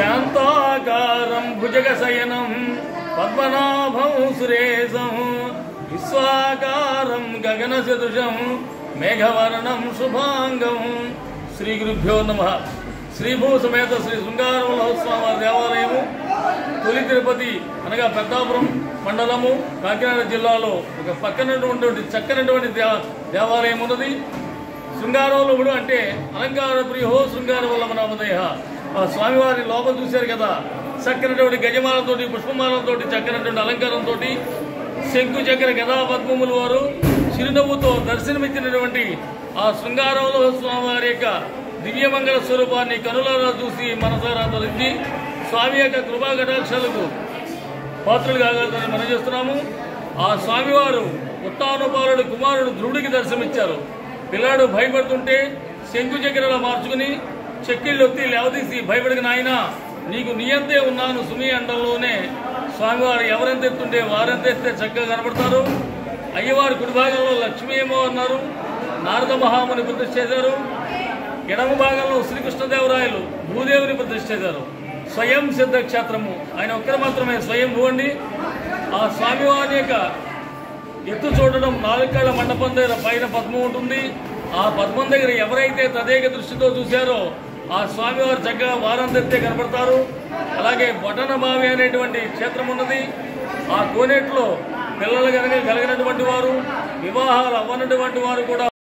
శాంతాకారం భుజగశయనం పద్మనాభం సురేశం విశ్వాకారం గగన సదృశం మేఘవర్ణం శుభాంగం. శ్రీ గురుభ్యో నమః. శ్రీభూ సమేత శ్రీ శృంగారవల్లభస్వామి దేవాలయము తొలి తిరుపతి అనగా పెద్దాపురం మండలము కాకినాడ జిల్లాలో ఒక పక్కనటువంటి చక్కనటువంటి దేవాలయం ఉన్నది. శృంగారవల్లభుడు అంటే అలంకార ప్రియో శృంగారవల్లభ నామధేయ. ఆ స్వామివారి లోపల చూశారు కదా, చక్కనటువంటి గజమాలతో పుష్పమాలతో చక్కనటువంటి అలంకారంతో శంకు చక్ర గదా పద్మములు వారు చిరునవ్వుతో దర్శనమిచ్చినటువంటి ఆ శృంగారవల్లభ స్వామి వారి యొక్క దివ్యమంగళ స్వరూపాన్ని కనులారా చూసి మనసారా తొలగించి స్వామి యొక్క కృపా కటాక్షాలకు పాత్రలు కాగలదని మనం చేస్తున్నాము. ఆ స్వామివారు ఉత్తానుపాలుడు కుమారుడు ధ్రువుడికి దర్శనమిచ్చారు. పిల్లాడు భయపడుతుంటే శంకు చక్రలా మార్చుకుని చెక్కిళ్ళు ఒత్తి లేవదీసి భయపడిన ఆయన నీకు నియంతే ఉన్నాను సుమి అండంలోనే స్వామివారు ఎవరెంత ఎత్తుంటే వారెంత ఎత్తే చక్కగా కనపడతారు. అయ్యవారు కుడి భాగంలో లక్ష్మీ ఏమో అన్నారు, నారద మహాముని ప్రతిష్ఠ చేశారు. ఎడమ భాగంలో శ్రీకృష్ణదేవరాయలు భూదేవుని ప్రతిష్ఠ చేశారు. స్వయం సిద్ధ క్షేత్రము ఆయన ఒక్కరు మాత్రమే స్వయం భూండి. ఆ స్వామివారి యొక్క ఎత్తు చూడడం 4 కళ్ళ మండపం దగ్గర పైన పద్మం ఉంటుంది. ఆ పద్మం దగ్గర ఎవరైతే తదేక దృష్టితో చూశారో ఆ స్వామివారు చక్కగా వారందరితే కనపడతారు. అలాగే బొటనమావి అనేటువంటి క్షేత్రం ఉన్నది. ఆ కోనేట్లో పిల్లలు కలిగినటువంటి వారు, వివాహాలు అవ్వనటువంటి వారు కూడా